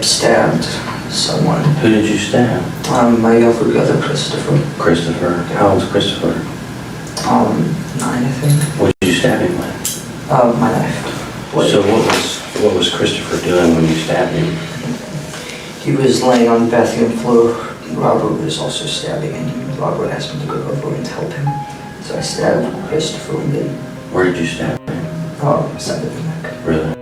stabbed someone. Who did you stab? My younger brother, Christopher. Christopher. How old's Christopher? 9, I think. What did you stab him with? My knife. So what was Christopher doing when you stabbed him? He was laying on the bathroom floor. Robert was also stabbing, and Robert asked me to go over and help him. So I stabbed Christopher and then... Where did you stab him? Side of the neck. Really?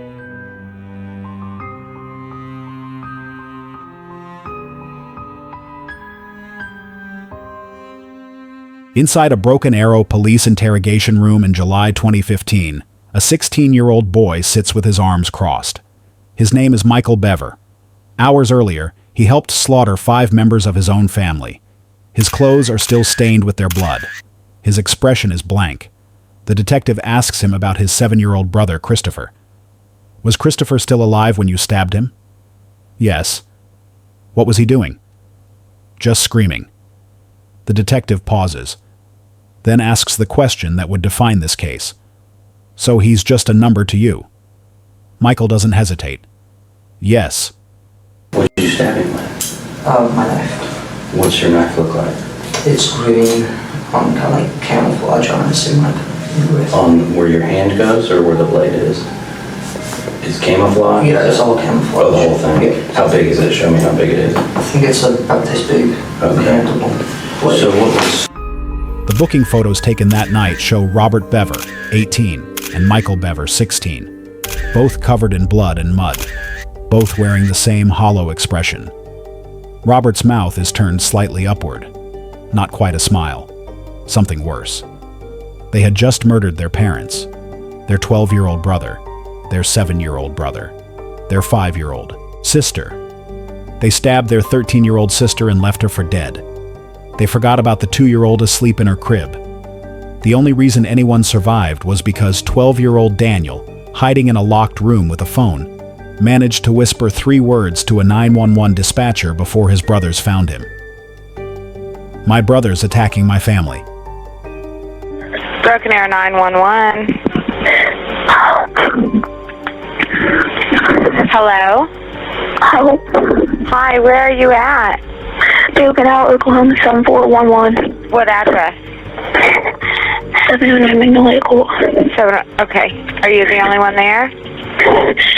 Inside a Broken Arrow police interrogation room in July 2015, a 16-year-old boy sits with his arms crossed. His name is Michael Bever. Hours earlier, he helped slaughter 5 members of his own family. His clothes are still stained with their blood. His expression is blank. The detective asks him about his 7-year-old brother, Christopher. Was Christopher still alive when you stabbed him? Yes. What was he doing? Just screaming. The detective pauses, then asks the question that would define this case. So he's just a number to you? Michael doesn't hesitate. Yes. What did you stab him with? My knife. What's your knife look like? It's green, kind of like camouflage on it, same like with. On where your hand goes or where the blade is? It's camouflage? Yeah, it's all camouflage. Oh, the whole thing? Yeah. How big is it? Show me how big it is. I think it's about this big. Okay. So what was... The booking photos taken that night show Robert Bever, 18, and Michael Bever, 16, both covered in blood and mud, both wearing the same hollow expression. Robert's mouth is turned slightly upward. Not quite a smile. Something worse. They had just murdered their parents, their 12-year-old brother, their 7-year-old brother, their 5-year-old sister. They stabbed their 13-year-old sister and left her for dead. They forgot about the 2-year-old asleep in her crib. The only reason anyone survived was because 12-year-old Daniel, hiding in a locked room with a phone, managed to whisper 3 words to a 911 dispatcher before his brothers found him. My brother's attacking my family. Broken Arrow 911. Hello? Hello. Hi, where are you at? Broken Arrow, Oklahoma 7411. What address? 709 Magnolia Court. Okay. Are you the only one there?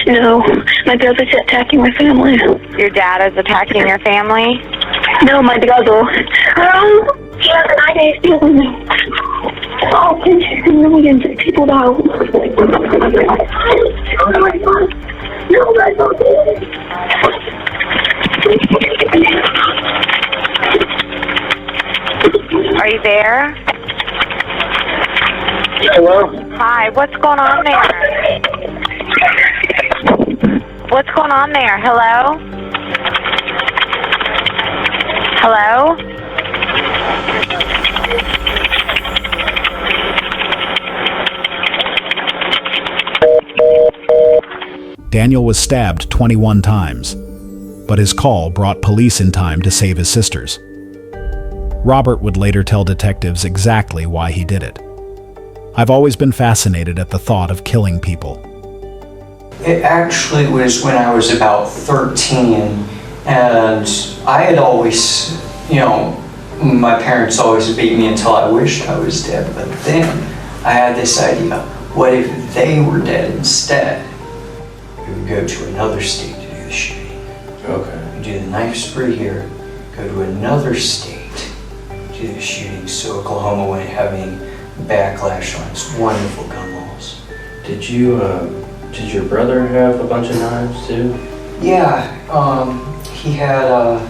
No, my brother's attacking my family. Your dad is attacking your family? No, my brother. He has an idea stealing me. Oh, $10 million people now. Oh my God. No, my God. Are you there? Hello? Hi, what's going on there? What's going on there? Hello? Hello? Daniel was stabbed 21 times, but his call brought police in time to save his sisters. Robert would later tell detectives exactly why he did it. I've always been fascinated at the thought of killing people. It actually was when I was about 13, and I had always, my parents always beat me until I wished I was dead, but then I had this idea, what if they were dead instead? We would go to another state to do the shooting. Okay. We do the knife spree here, go to another state, do the shooting, so Oklahoma wouldn't have any backlash on its wonderful gun laws. Did your brother have a bunch of knives too? Yeah, he had a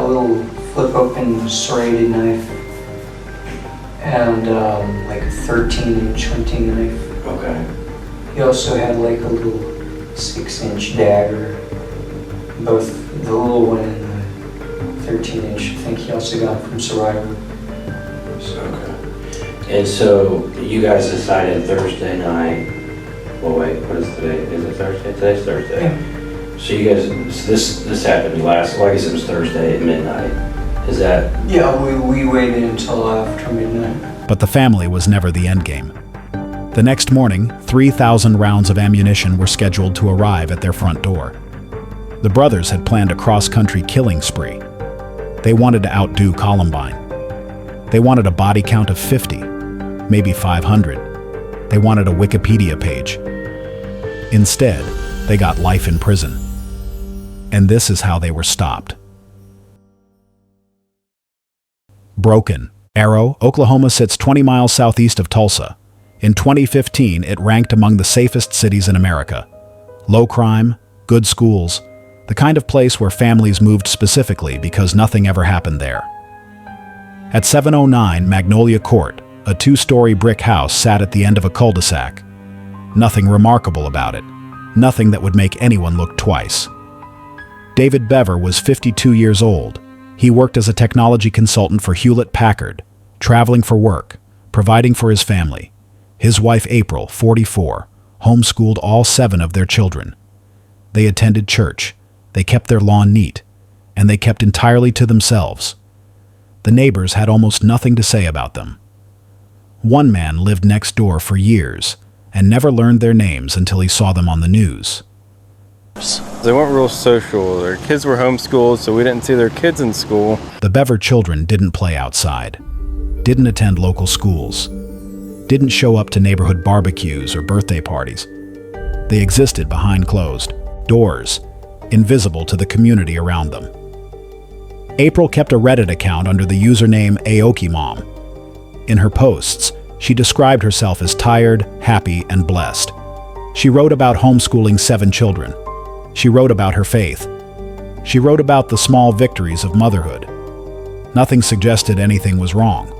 little flip open serrated knife and like a 13-inch hunting knife. Okay. He also had like a little 6-inch dagger. Both the little one and the 13-inch, I think he also got from Survivor. Okay. And so you guys decided Thursday night. Well, wait, what is today? Is it Thursday? Today's Thursday. Yeah. So you guys, this happened last. Well, I guess it was Thursday at midnight. Is that? Yeah, we waited until after midnight. But the family was never the endgame. The next morning, 3,000 rounds of ammunition were scheduled to arrive at their front door. The brothers had planned a cross-country killing spree. They wanted to outdo Columbine. They wanted a body count of 50, maybe 500. They wanted a Wikipedia page. Instead, they got life in prison. And this is how they were stopped. Broken Arrow, Oklahoma sits 20 miles southeast of Tulsa. In 2015, it ranked among the safest cities in America. Low crime, good schools, the kind of place where families moved specifically because nothing ever happened there. At 709 Magnolia Court, a 2-story brick house sat at the end of a cul-de-sac. Nothing remarkable about it. Nothing that would make anyone look twice. David Bever was 52 years old. He worked as a technology consultant for Hewlett-Packard, traveling for work, providing for his family. His wife April, 44, homeschooled all 7 of their children. They attended church, they kept their lawn neat, and they kept entirely to themselves. The neighbors had almost nothing to say about them. One man lived next door for years and never learned their names until he saw them on the news. They weren't real social. Their kids were homeschooled, so we didn't see their kids in school. The Bever children didn't play outside, didn't attend local schools, didn't show up to neighborhood barbecues or birthday parties. They existed behind closed doors, invisible to the community around them. April kept a Reddit account under the username AokiMom. In her posts, she described herself as tired, happy, and blessed. She wrote about homeschooling 7 children. She wrote about her faith. She wrote about the small victories of motherhood. Nothing suggested anything was wrong,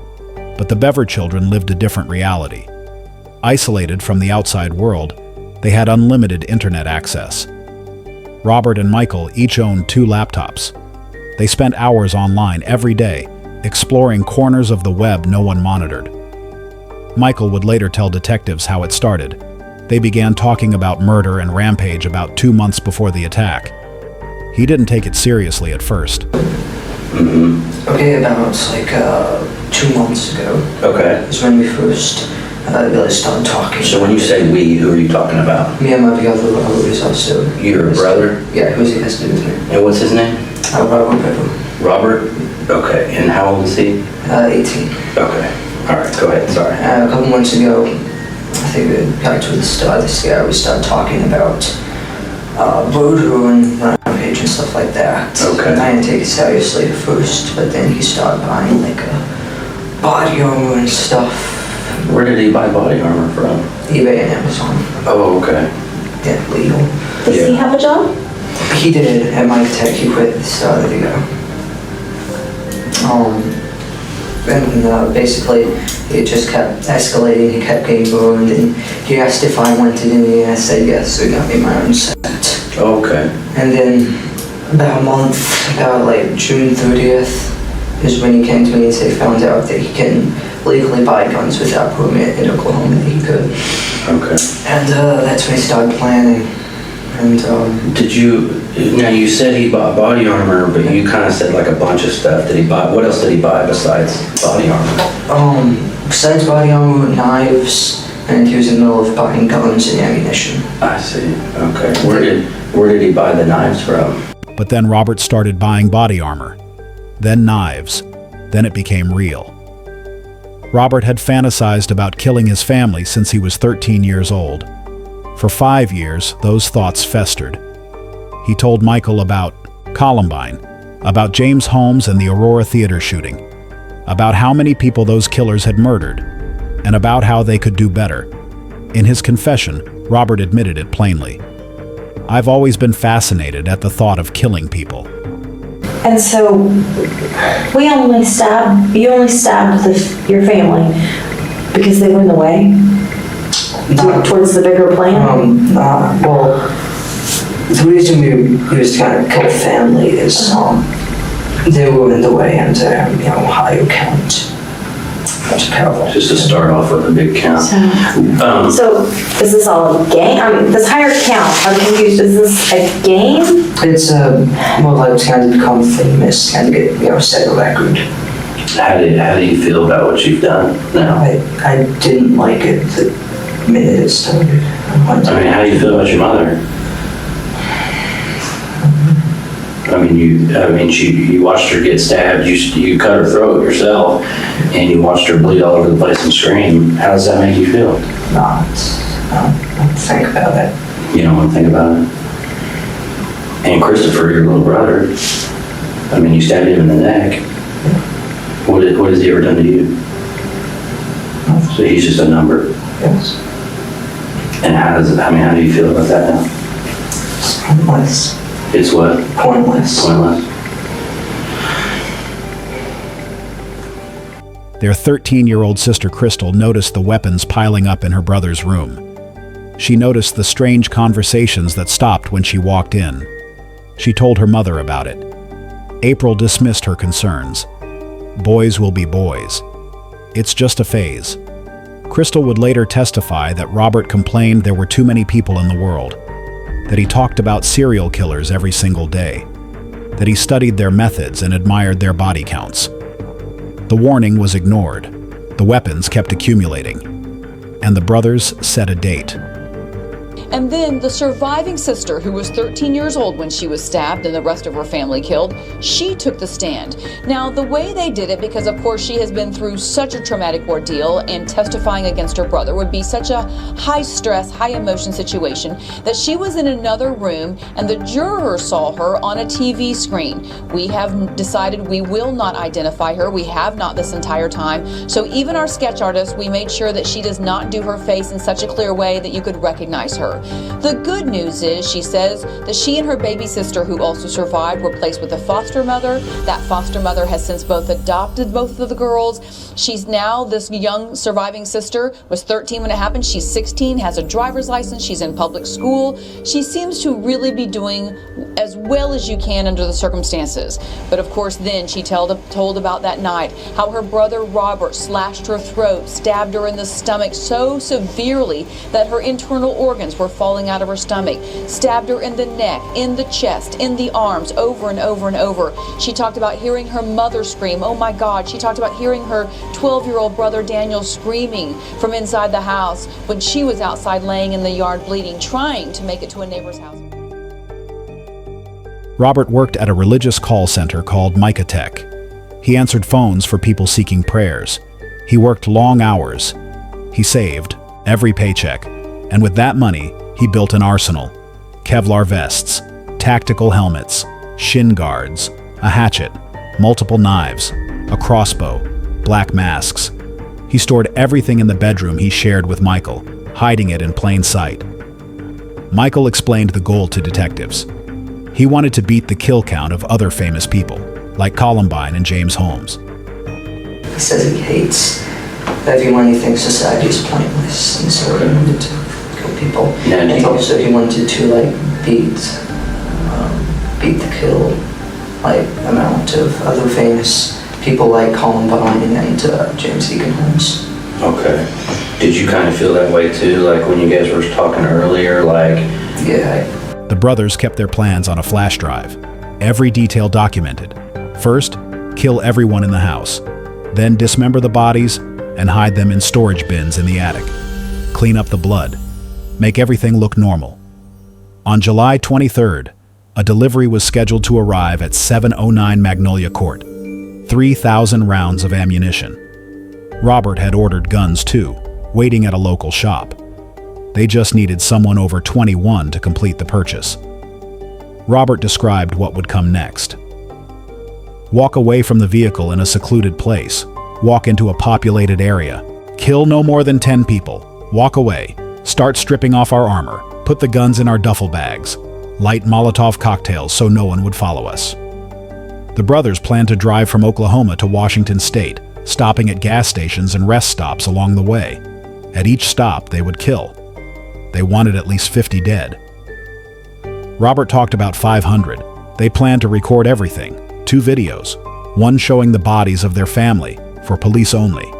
but the Bever children lived a different reality. Isolated from the outside world, they had unlimited internet access. Robert and Michael each owned 2 laptops. They spent hours online every day, exploring corners of the web no one monitored. Michael would later tell detectives how it started. They began talking about murder and rampage about 2 months before the attack. He didn't take it seriously at first. Okay, about 2 months ago Okay. is when we first really started talking. So when you say we, who are you talking about? Me and my other brother is also... Your brother? Yeah, who's he has to do with me. And what's his name? Robert Bever. Robert? Okay. And how old is he? 18. Okay. All right, go ahead. Sorry. A couple months ago, I think we got to the start of this year, we started talking about voodoo and rampage and stuff like that. Okay. I didn't take it seriously at first, but then he started buying a body armor and stuff. Where did he buy body armor from? eBay and Amazon. Oh, okay. Yeah, legal. Does he have a job? He did at Mike Tech. He quit at the start of the year. And basically, it just kept escalating. He kept getting burned, and he asked if I wanted any. I said yes, so he got me my own set. Okay. And then about a month, about June 30th, is when he came to me and said he found out that he can legally buy guns without permit in Oklahoma, that he could. Okay. And that's when he started planning. And Did you, now you said he bought body armor, but you kind of said a bunch of stuff. Did he buy, what else did he buy besides body armor? Besides body armor, knives, and he was in the middle of buying guns and ammunition. I see. Okay. Where did he buy the knives from? But then Robert started buying body armor, then knives, then it became real. Robert had fantasized about killing his family since he was 13 years old. For 5 years, those thoughts festered. He told Michael about Columbine, about James Holmes and the Aurora Theater shooting, about how many people those killers had murdered, and about how they could do better. In his confession, Robert admitted it plainly. "I've always been fascinated at the thought of killing people." And so, you only stabbed your family because they were in the way? Towards the bigger plan? Well, the reason he was trying to kill family is they were in the way and Ohio count. That's terrible. Just to start off with a big count. So, is this all a game? I mean, this higher count, I'm confused. Is this a game? It's more like trying to become famous and get set a record. How do you feel about what you've done now? I didn't like it the minute it started. I mean, how do you feel about your mother? You watched her get stabbed, you cut her throat yourself, and you watched her bleed all over the place and scream. How does that make you feel? Not think about it. You don't want to think about it? And Christopher, your little brother, you stabbed him in the neck. What has he ever done to you? So he's just a number. Yes. And how do you feel about that now? It's pointless. It's what? Pointless. Pointless. Their 13-year-old sister Crystal noticed the weapons piling up in her brother's room. She noticed the strange conversations that stopped when she walked in. She told her mother about it. April dismissed her concerns. Boys will be boys. It's just a phase. Crystal would later testify that Robert complained there were too many people in the world, that he talked about serial killers every single day, that he studied their methods and admired their body counts. The warning was ignored. The weapons kept accumulating, and the brothers set a date. And then the surviving sister, who was 13 years old when she was stabbed and the rest of her family killed, she took the stand. Now, the way they did it, because of course she has been through such a traumatic ordeal, and testifying against her brother would be such a high stress, high emotion situation, that she was in another room and the juror saw her on a TV screen. We have decided we will not identify her. We have not this entire time. So even our sketch artist, we made sure that she does not do her face in such a clear way that you could recognize her. The good news is, she says, that she and her baby sister, who also survived, were placed with a foster mother. That foster mother has since both adopted both of the girls. She's now, this young surviving sister was 13 when it happened. She's 16, has a driver's license. She's in public school. She seems to really be doing as well as you can under the circumstances. But of course, then she told about that night, how her brother Robert slashed her throat, stabbed her in the stomach so severely that her internal organs were falling out of her stomach, stabbed her in the neck, in the chest, in the arms, over and over and over. She talked about hearing her mother scream, oh my God. She talked about hearing her 12-year-old brother Daniel screaming from inside the house when she was outside laying in the yard bleeding, trying to make it to a neighbor's house. Robert worked at a religious call center called Micatech. He answered phones for people seeking prayers. He worked long hours. He saved every paycheck, and with that money, he built an arsenal: Kevlar vests, tactical helmets, shin guards, a hatchet, multiple knives, a crossbow, black masks. He stored everything in the bedroom he shared with Michael, hiding it in plain sight. Michael explained the goal to detectives. He wanted to beat the kill count of other famous people, like Columbine and James Holmes. He says he hates everyone. He thinks society is pointless, and so he wanted to kill people. And he also wanted to beat the kill amount of other famous people like Columbine and James Egan Holmes. Okay. Did you kind of feel that way too, when you guys were talking earlier, Yeah. The brothers kept their plans on a flash drive, every detail documented. First, kill everyone in the house, then dismember the bodies and hide them in storage bins in the attic. Clean up the blood, make everything look normal. On July 23rd, a delivery was scheduled to arrive at 709 Magnolia Court, 3,000 rounds of ammunition. Robert had ordered guns too, waiting at a local shop. They just needed someone over 21 to complete the purchase. Robert described what would come next. Walk away from the vehicle in a secluded place. Walk into a populated area. Kill no more than 10 people. Walk away. Start stripping off our armor. Put the guns in our duffel bags. Light Molotov cocktails so no one would follow us. The brothers planned to drive from Oklahoma to Washington State, stopping at gas stations and rest stops along the way. At each stop, they would kill. They wanted at least 50 dead. Robert talked about 500. They planned to record everything, 2 videos, one showing the bodies of their family, for police only,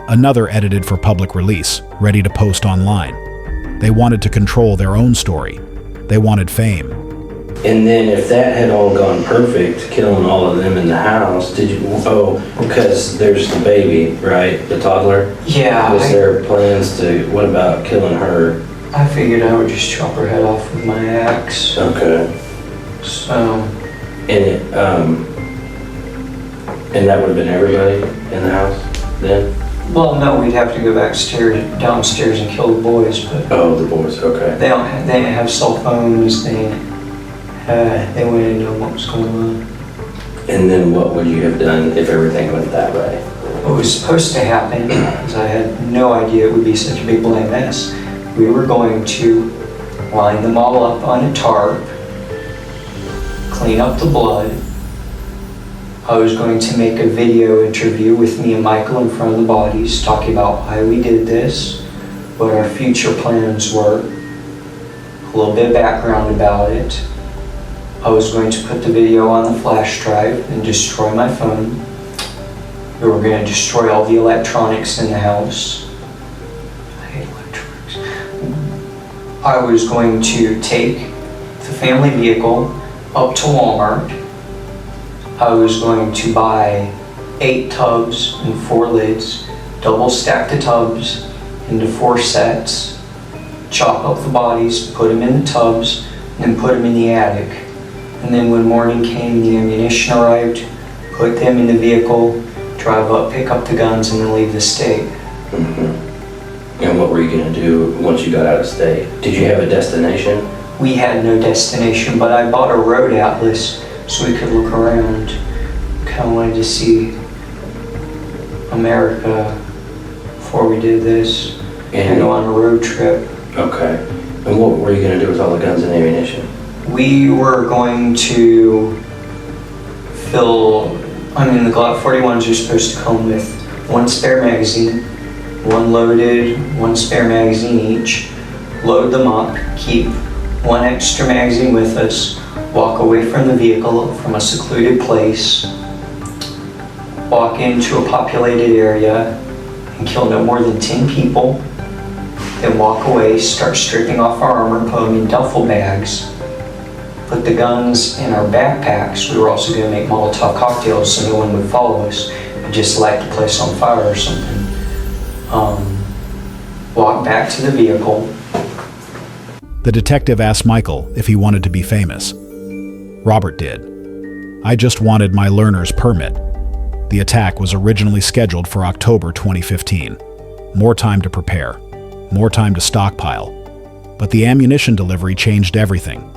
another edited for public release, ready to post online. They wanted to control their own story. They wanted fame. And then if that had all gone perfect, killing all of them in the house, because there's the baby, right? The toddler? Yeah. Was there plans what about killing her? I figured I would just chop her head off with my axe. Okay. So, And that would have been everybody in the house then? Well, no, we'd have to go downstairs and kill the boys, but Oh, the boys, okay. they didn't have cell phones, they wouldn't know what was going on. And then what would you have done if everything went that way? What was supposed to happen, because I had no idea it would be such a big bloody mess, we were going to line them all up on a tarp, clean up the blood. I was going to make a video interview with me and Michael in front of the bodies, talking about why we did this, what our future plans were, a little bit of background about it. I was going to put the video on the flash drive and destroy my phone. We were going to destroy all the electronics in the house. I hate electronics. I was going to take the family vehicle up to Walmart. I was going to buy 8 tubs and 4 lids, double stack the tubs into 4 sets, chop up the bodies, put them in the tubs, and then put them in the attic. And then when morning came, the ammunition arrived, put them in the vehicle, drive up, pick up the guns, and then leave the state. Mm-hmm. And what were you going to do once you got out of state? Did you have a destination? We had no destination, but I bought a road atlas so we could look around. Kind of wanted to see America before we did this and go on a road trip. Okay. And what were you going to do with all the guns and ammunition? We were going to the Glock 41s are supposed to come with 1 spare magazine, 1 loaded, 1 spare magazine each. Load them up, keep 1 extra magazine with us, walk away from the vehicle from a secluded place, walk into a populated area and kill no more than 10 people, then walk away, start stripping off our armor, put them in duffel bags, put the guns in our backpacks. We were also going to make Molotov cocktails so no one would follow us and just light the place on fire or something. Walk back to the vehicle. The detective asked Michael if he wanted to be famous. Robert did. I just wanted my learner's permit. The attack was originally scheduled for October 2015. More time to prepare, more time to stockpile. But the ammunition delivery changed everything.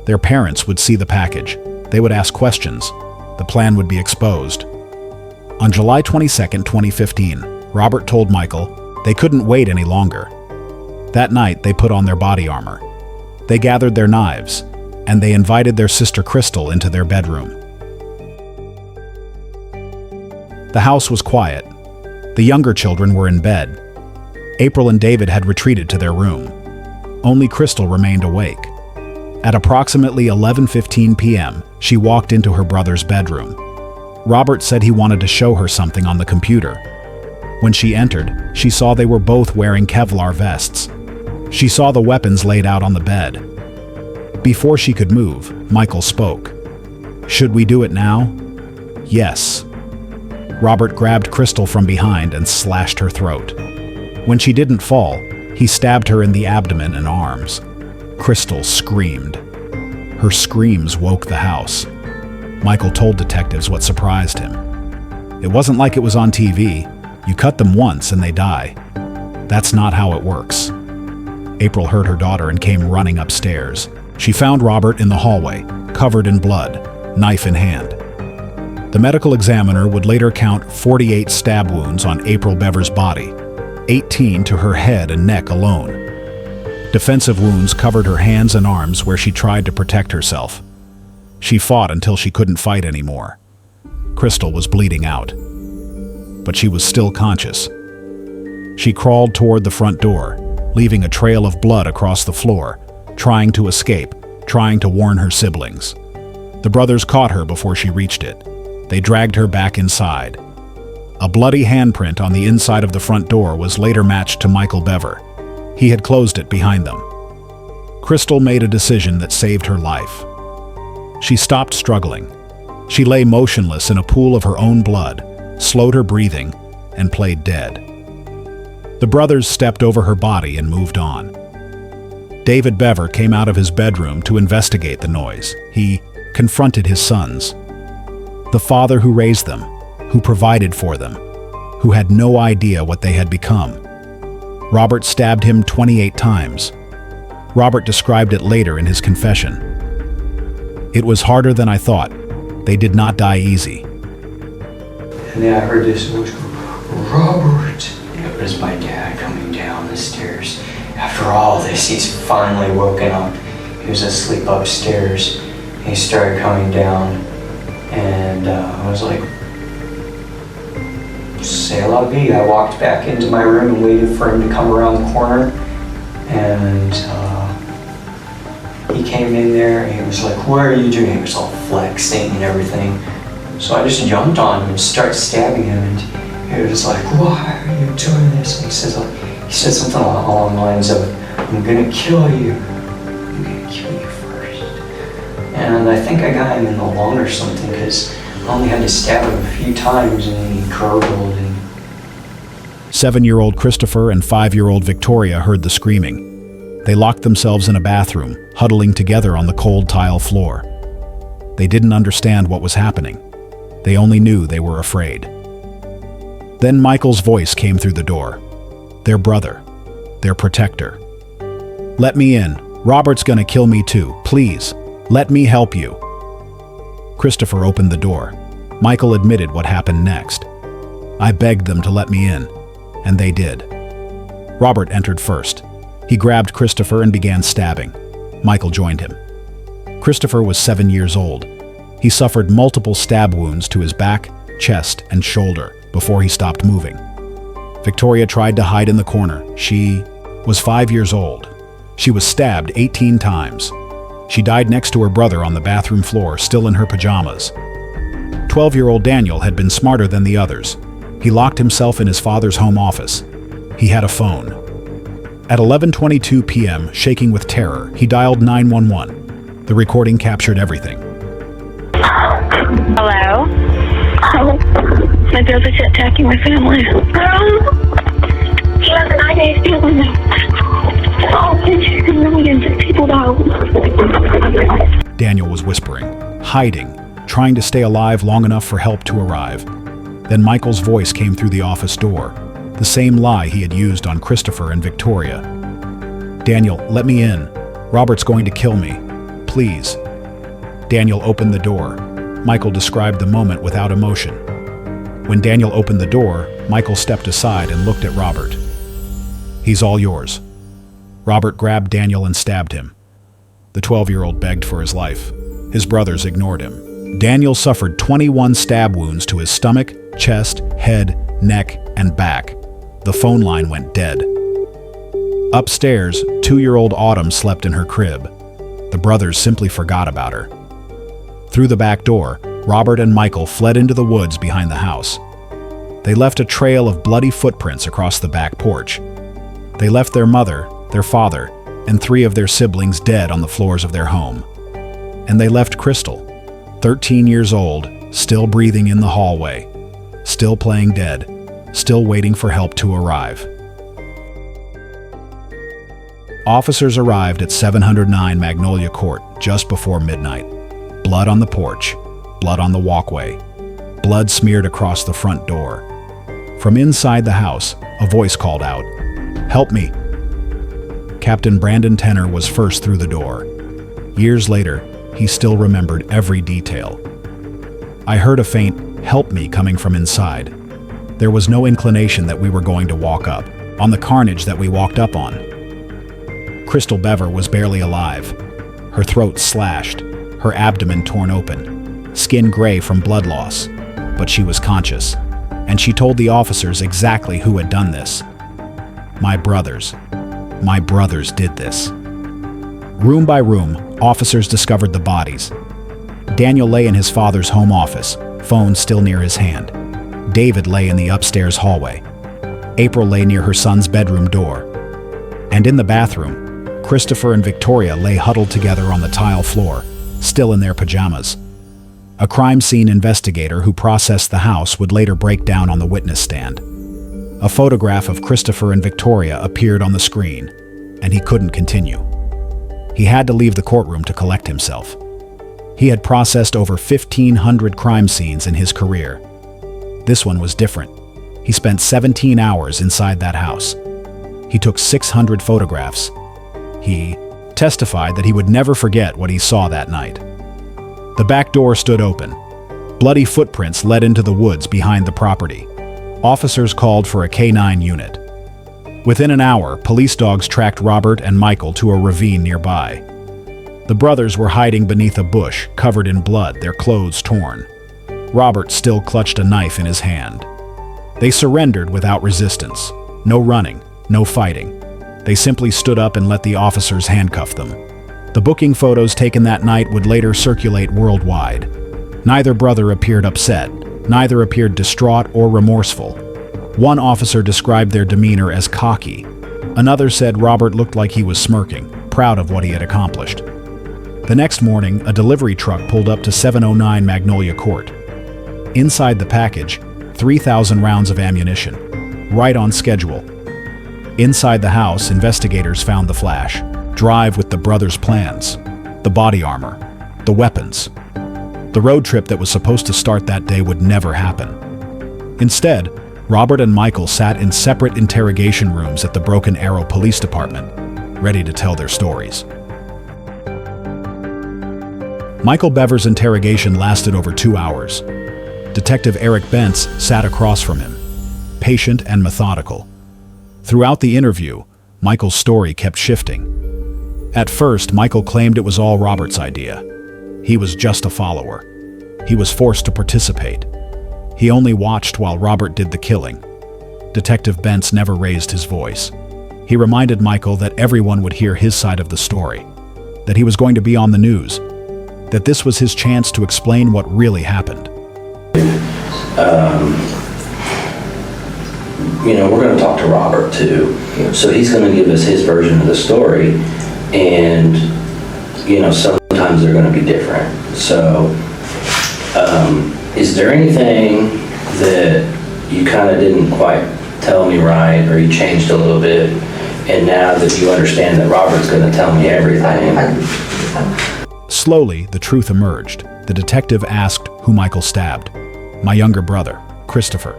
Their parents would see the package. They would ask questions. The plan would be exposed. On July 22, 2015, Robert told Michael they couldn't wait any longer. That night, they put on their body armor. They gathered their knives, and they invited their sister Crystal into their bedroom. The house was quiet. The younger children were in bed. April and David had retreated to their room. Only Crystal remained awake. At approximately 11:15 p.m., she walked into her brother's bedroom. Robert said he wanted to show her something on the computer. When she entered, she saw they were both wearing Kevlar vests. She saw the weapons laid out on the bed. Before she could move, Michael spoke. "Should we do it now?" "Yes." Robert grabbed Crystal from behind and slashed her throat. When she didn't fall, he stabbed her in the abdomen and arms. Crystal screamed. Her screams woke the house. Michael told detectives what surprised him. "It wasn't like it was on TV. You cut them once and they die. That's not how it works." April heard her daughter and came running upstairs. She found Robert in the hallway, covered in blood, knife in hand. The medical examiner would later count 48 stab wounds on April Bever's body, 18 to her head and neck alone. Defensive wounds covered her hands and arms where she tried to protect herself. She fought until she couldn't fight anymore. Crystal was bleeding out, but she was still conscious. She crawled toward the front door, leaving a trail of blood across the floor, trying to escape, trying to warn her siblings. The brothers caught her before she reached it. They dragged her back inside. A bloody handprint on the inside of the front door was later matched to Michael Bever. He had closed it behind them. Crystal made a decision that saved her life. She stopped struggling. She lay motionless in a pool of her own blood, slowed her breathing, and played dead. The brothers stepped over her body and moved on. David Bever came out of his bedroom to investigate the noise. He confronted his sons. The father who raised them, who provided for them, who had no idea what they had become. Robert stabbed him 28 times. Robert described it later in his confession. It was harder than I thought. They did not die easy. And then I heard this voice go, Robert. And it was my dad coming down the stairs. After all this, he's finally woken up. He was asleep upstairs. He started coming down, and I was like, c'est la vie. I walked back into my room and waited for him to come around the corner, and he came in there and he was like, what are you doing? He was all flexing and everything. So I just jumped on him and started stabbing him, and he was like, why are you doing this? And he said something along the lines of, I'm gonna kill you. I'm gonna kill you first. And I think I got him in the lung or something, because I only had to stab him a few times and he gurgled. And 7-year-old Christopher and 5-year-old Victoria heard the screaming. They locked themselves in a bathroom, huddling together on the cold tile floor. They didn't understand what was happening. They only knew they were afraid. Then Michael's voice came through the door. Their brother, their protector. Let me in. Robert's gonna kill me too. Please, let me help you. Christopher opened the door. Michael admitted what happened next. I begged them to let me in, and they did. Robert entered first. He grabbed Christopher and began stabbing. Michael joined him. Christopher was 7 years old. He suffered multiple stab wounds to his back, chest, and shoulder before he stopped moving. Victoria tried to hide in the corner. She was 5 years old. She was stabbed 18 times. She died next to her brother on the bathroom floor, still in her pajamas. 12-year-old Daniel had been smarter than the others. He locked himself in his father's home office. He had a phone. At 11:22 p.m., shaking with terror, he dialed 911. The recording captured everything. Hello? My brother's attacking my family. He has an idea stealing me. Oh, it's millions of people now. Daniel was whispering, hiding, trying to stay alive long enough for help to arrive. Then Michael's voice came through the office door, the same lie he had used on Christopher and Victoria. Daniel, let me in. Robert's going to kill me. Please. Daniel opened the door. Michael described the moment without emotion. When Daniel opened the door, Michael stepped aside and looked at Robert. He's all yours. Robert grabbed Daniel and stabbed him. The 12-year-old begged for his life. His brothers ignored him. Daniel suffered 21 stab wounds to his stomach, chest, head, neck, and back. The phone line went dead. Upstairs, 2-year-old Autumn slept in her crib. The brothers simply forgot about her. Through the back door, Robert and Michael fled into the woods behind the house. They left a trail of bloody footprints across the back porch. They left their mother, their father, and 3 of their siblings dead on the floors of their home. And they left Crystal, 13 years old, still breathing in the hallway, still playing dead, still waiting for help to arrive. Officers arrived at 709 Magnolia Court just before midnight. Blood on the porch, blood on the walkway, blood smeared across the front door. From inside the house, a voice called out, "Help me." Captain Brandon Tenner was first through the door. Years later, he still remembered every detail. I heard a faint, "Help me," coming from inside. There was no inclination that we were going to walk up, on the carnage that we walked up on. Crystal Bever was barely alive. Her throat slashed, her abdomen torn open, skin gray from blood loss, but she was conscious, and she told the officers exactly who had done this. My brothers did this. Room by room, officers discovered the bodies. Daniel lay in his father's home office, phone still near his hand. David lay in the upstairs hallway. April lay near her son's bedroom door. And in the bathroom, Christopher and Victoria lay huddled together on the tile floor, still in their pajamas. A crime scene investigator who processed the house would later break down on the witness stand. A photograph of Christopher and Victoria appeared on the screen, and he couldn't continue. He had to leave the courtroom to collect himself. He had processed over 1,500 crime scenes in his career. This one was different. He spent 17 hours inside that house. He took 600 photographs. He testified that he would never forget what he saw that night. The back door stood open. Bloody footprints led into the woods behind the property. Officers called for a K-9 unit. Within an hour, police dogs tracked Robert and Michael to a ravine nearby. The brothers were hiding beneath a bush, covered in blood, their clothes torn. Robert still clutched a knife in his hand. They surrendered without resistance. No running, no fighting. They simply stood up and let the officers handcuff them. The booking photos taken that night would later circulate worldwide. Neither brother appeared upset. Neither appeared distraught or remorseful. One officer described their demeanor as cocky. Another said Robert looked like he was smirking, proud of what he had accomplished. The next morning, a delivery truck pulled up to 709 Magnolia Court. Inside the package, 3,000 rounds of ammunition, right on schedule. Inside the house, investigators found the flash drive with the brothers' plans, the body armor, the weapons. The road trip that was supposed to start that day would never happen. Instead, Robert and Michael sat in separate interrogation rooms at the Broken Arrow Police Department, ready to tell their stories. Michael Bever's interrogation lasted over 2 hours. Detective Eric Bentz sat across from him, patient and methodical. Throughout the interview, Michael's story kept shifting. At first, Michael claimed it was all Robert's idea. He was just a follower. He was forced to participate. He only watched while Robert did the killing. Detective Bentz never raised his voice. He reminded Michael that everyone would hear his side of the story, that he was going to be on the news, that this was his chance to explain what really happened. We're going to talk to Robert too. So he's going to give us his version of the story, and sometimes they're going to be different. So is there anything that you kind of didn't quite tell me right, or you changed a little bit, and now that you understand that Robert's going to tell me everything? Slowly, the truth emerged. The detective asked who Michael stabbed. My younger brother, Christopher.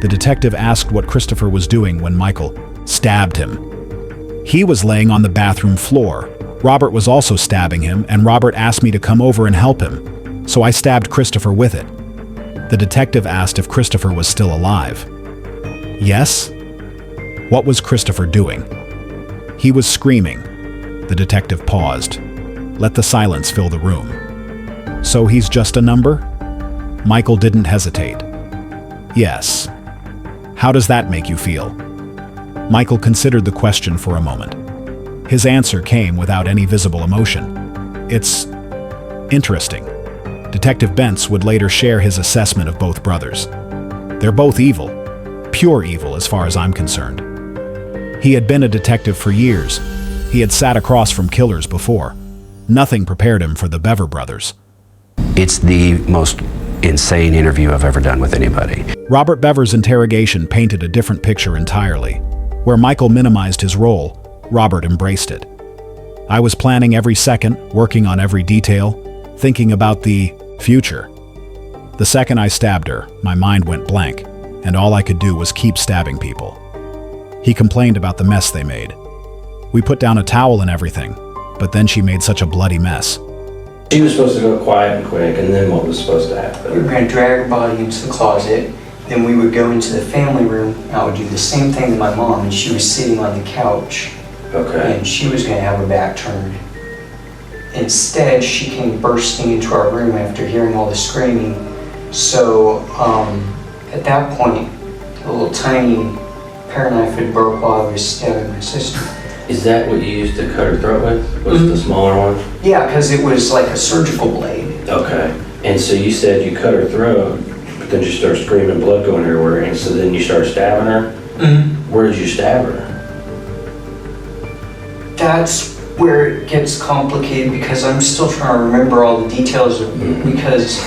The detective asked what Christopher was doing when Michael stabbed him. He was laying on the bathroom floor. Robert was also stabbing him, and Robert asked me to come over and help him, so I stabbed Christopher with it. The detective asked if Christopher was still alive. Yes? What was Christopher doing? He was screaming. The detective paused. Let the silence fill the room. So he's just a number? Michael didn't hesitate. Yes. How does that make you feel? Michael considered the question for a moment. His answer came without any visible emotion. It's interesting. Detective Bentz would later share his assessment of both brothers. They're both evil, pure evil as far as I'm concerned. He had been a detective for years. He had sat across from killers before. Nothing prepared him for the Bever brothers. It's the most insane interview I've ever done with anybody. Robert Bever's interrogation painted a different picture entirely. Where Michael minimized his role, Robert embraced it. I was planning every second, working on every detail, thinking about the future. The second I stabbed her, my mind went blank, and all I could do was keep stabbing people. He complained about the mess they made. We put down a towel and everything, but then she made such a bloody mess. She was supposed to go quiet and quick, and then what was supposed to happen? We were going to drag her body into the closet, then we would go into the family room, and I would do the same thing to my mom, and she was sitting on the couch, Okay. and she was going to have her back turned. Instead, she came bursting into our room after hearing all the screaming. So at that point, a little tiny pair knife had broke while I was stabbing my sister. Is that what you used to cut her throat with? Was the smaller one? Yeah, because it was like a surgical blade. Okay. And so you said you cut her throat, but then she started screaming, blood going everywhere, and so then you started stabbing her? Mm-hmm. Where did you stab her? That's where it gets complicated because I'm still trying to remember all the details of, because,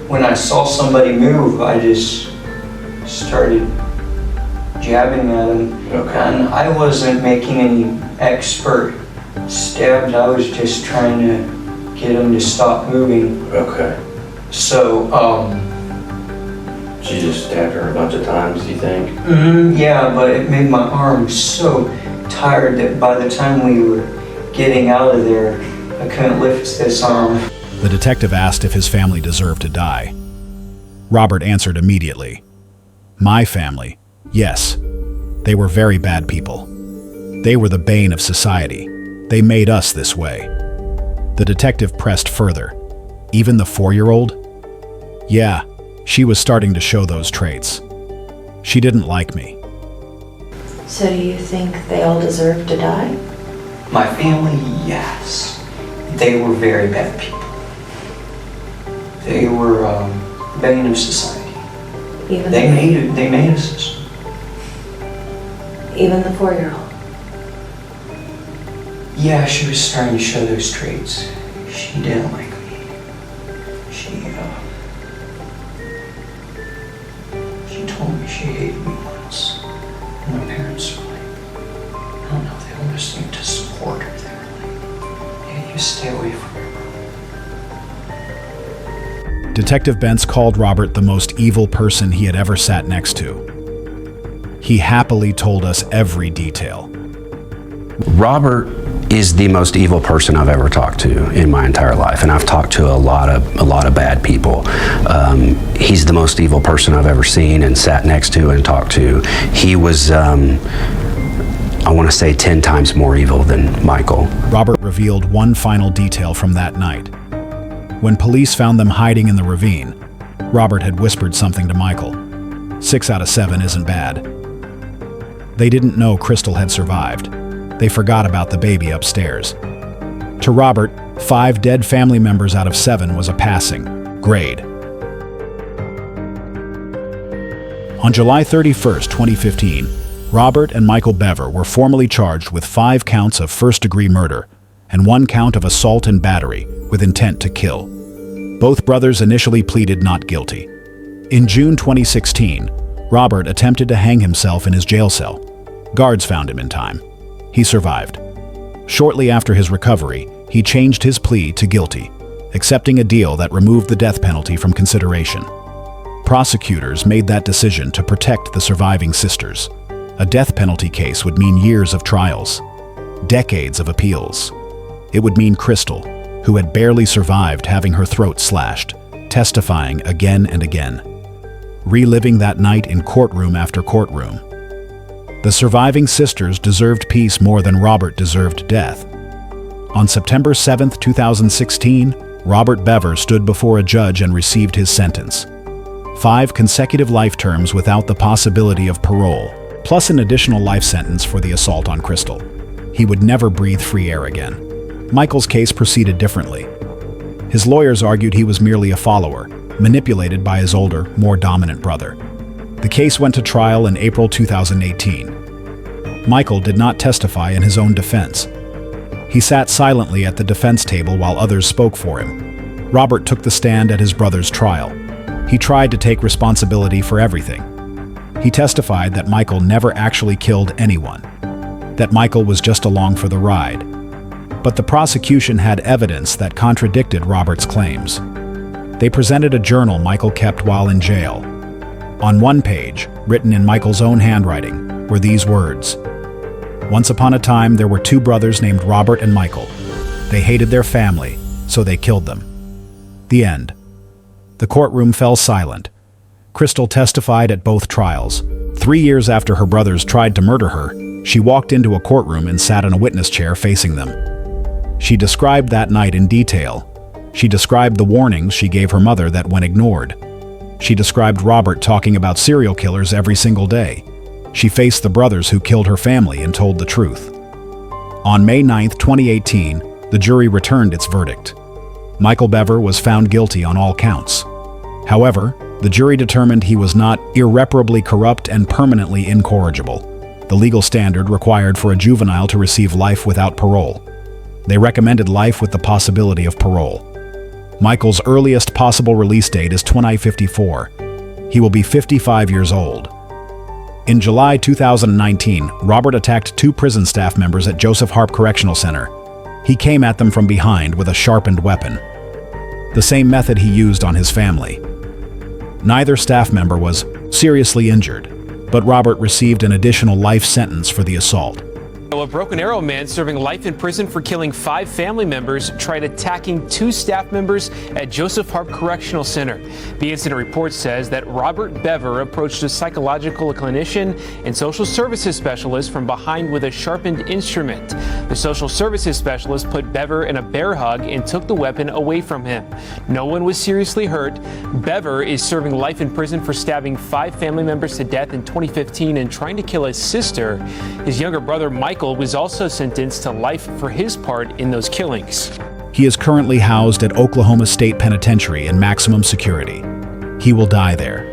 when I saw somebody move, I just started jabbing at them. Okay. And I wasn't making any expert stabs, I was just trying to get him to stop moving. Okay. So, She just stabbed her a bunch of times, do you think? yeah, but it made my arm so tired that by the time we were getting out of there, I couldn't lift this arm. The detective asked if his family deserved to die. Robert answered immediately. My family, yes. They were very bad people. They were the bane of society. They made us this way. The detective pressed further. Even the 4-year-old? Yeah, she was starting to show those traits. She didn't like me. So do you think they all deserve to die? My family, yes. They were very bad people. They were bane of society. They made us this way. Even the 4-year-old? Yeah, she was starting to show those traits. She didn't like me. She told me she hated me once. And my parents were like, I don't know, they almost seemed to support her. They were like, yeah, you stay away from her. Detective Bentz called Robert the most evil person he had ever sat next to. He happily told us every detail. Robert is the most evil person I've ever talked to in my entire life, and I've talked to a lot of bad people. He's the most evil person I've ever seen and sat next to and talked to. He was, I want to say, 10 times more evil than Michael. Robert revealed one final detail from that night. When police found them hiding in the ravine, Robert had whispered something to Michael. 6 out of 7 isn't bad. They didn't know Crystal had survived. They forgot about the baby upstairs. To Robert, 5 dead family members out of 7 was a passing grade. On July 31st, 2015, Robert and Michael Bever were formally charged with 5 counts of first-degree murder and 1 count of assault and battery with intent to kill. Both brothers initially pleaded not guilty. In June 2016, Robert attempted to hang himself in his jail cell. Guards found him in time. He survived. Shortly after his recovery, he changed his plea to guilty, accepting a deal that removed the death penalty from consideration. Prosecutors made that decision to protect the surviving sisters. A death penalty case would mean years of trials, decades of appeals. It would mean Crystal, who had barely survived having her throat slashed, testifying again and again, reliving that night in courtroom after courtroom. The surviving sisters deserved peace more than Robert deserved death. On September 7, 2016, Robert Bever stood before a judge and received his sentence. 5 consecutive life terms without the possibility of parole, plus an additional life sentence for the assault on Crystal. He would never breathe free air again. Michael's case proceeded differently. His lawyers argued he was merely a follower, manipulated by his older, more dominant brother. The case went to trial in April 2018. Michael did not testify in his own defense. He sat silently at the defense table while others spoke for him. Robert took the stand at his brother's trial. He tried to take responsibility for everything. He testified that Michael never actually killed anyone, that Michael was just along for the ride. But the prosecution had evidence that contradicted Robert's claims. They presented a journal Michael kept while in jail. On one page, written in Michael's own handwriting, were these words: "Once upon a time, there were 2 brothers named Robert and Michael. They hated their family, so they killed them." The end. The courtroom fell silent. Crystal testified at both trials. 3 years after her brothers tried to murder her, she walked into a courtroom and sat in a witness chair facing them. She described that night in detail. She described the warnings she gave her mother that went ignored. She described Robert talking about serial killers every single day. She faced the brothers who killed her family and told the truth. On May 9, 2018, the jury returned its verdict. Michael Bever was found guilty on all counts. However, the jury determined he was not irreparably corrupt and permanently incorrigible, the legal standard required for a juvenile to receive life without parole. They recommended life with the possibility of parole. Michael's earliest possible release date is 2054. He will be 55 years old. In July 2019, Robert attacked 2 prison staff members at Joseph Harp Correctional Center. He came at them from behind with a sharpened weapon, the same method he used on his family. Neither staff member was seriously injured, but Robert received an additional life sentence for the assault. A Broken Arrow man serving life in prison for killing 5 family members tried attacking 2 staff members at Joseph Harp Correctional Center. The incident report says that Robert Bever approached a psychological clinician and social services specialist from behind with a sharpened instrument. The social services specialist put Bever in a bear hug and took the weapon away from him. No one was seriously hurt. Bever is serving life in prison for stabbing 5 family members to death in 2015 and trying to kill his sister. His younger brother, Michael, was also sentenced to life for his part in those killings. He is currently housed at Oklahoma State Penitentiary in maximum security. He will die there.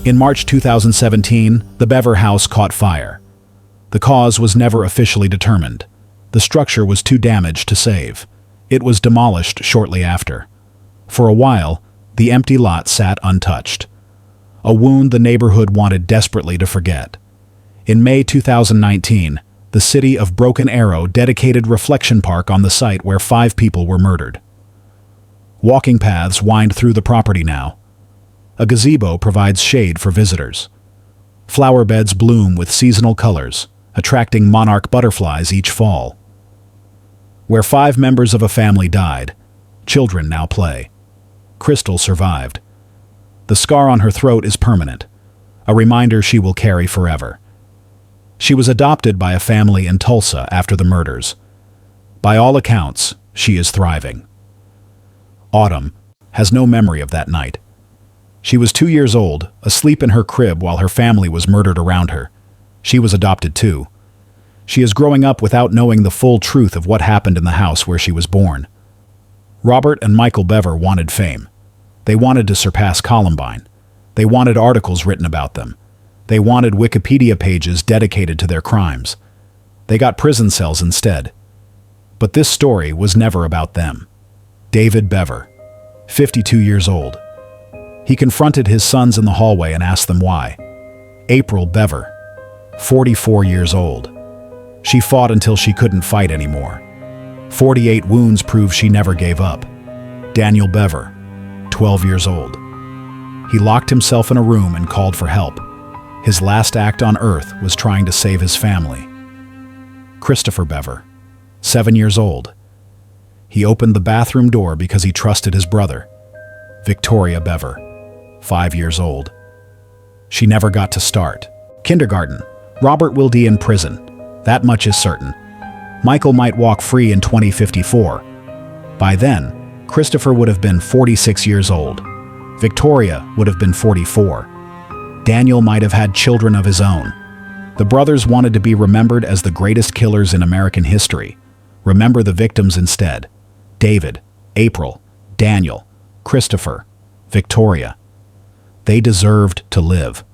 In March 2017, the Bever house caught fire. The cause was never officially determined. The structure was too damaged to save. It was demolished shortly after. For a while, the empty lot sat untouched, a wound the neighborhood wanted desperately to forget. In May 2019, the city of Broken Arrow dedicated Reflection Park on the site where 5 people were murdered. Walking paths wind through the property now. A gazebo provides shade for visitors. Flower beds bloom with seasonal colors, attracting monarch butterflies each fall. Where 5 members of a family died, children now play. Crystal survived. The scar on her throat is permanent, a reminder she will carry forever. She was adopted by a family in Tulsa after the murders. By all accounts, she is thriving. Autumn has no memory of that night. She was 2 years old, asleep in her crib while her family was murdered around her. She was adopted too. She is growing up without knowing the full truth of what happened in the house where she was born. Robert and Michael Bever wanted fame. They wanted to surpass Columbine. They wanted articles written about them. They wanted Wikipedia pages dedicated to their crimes. They got prison cells instead. But this story was never about them. David Bever, 52 years old. He confronted his sons in the hallway and asked them why. April Bever, 44 years old. She fought until she couldn't fight anymore. 48 wounds prove she never gave up. Daniel Bever, 12 years old. He locked himself in a room and called for help. His last act on earth was trying to save his family. Christopher Bever, 7 years old. He opened the bathroom door because he trusted his brother. Victoria Bever, 5 years old. She never got to start kindergarten. Robert will be in prison. That much is certain. Michael might walk free in 2054. By then, Christopher would have been 46 years old. Victoria would have been 44. Daniel might have had children of his own. The brothers wanted to be remembered as the greatest killers in American history. Remember the victims instead. David, April, Daniel, Christopher, Victoria. They deserved to live.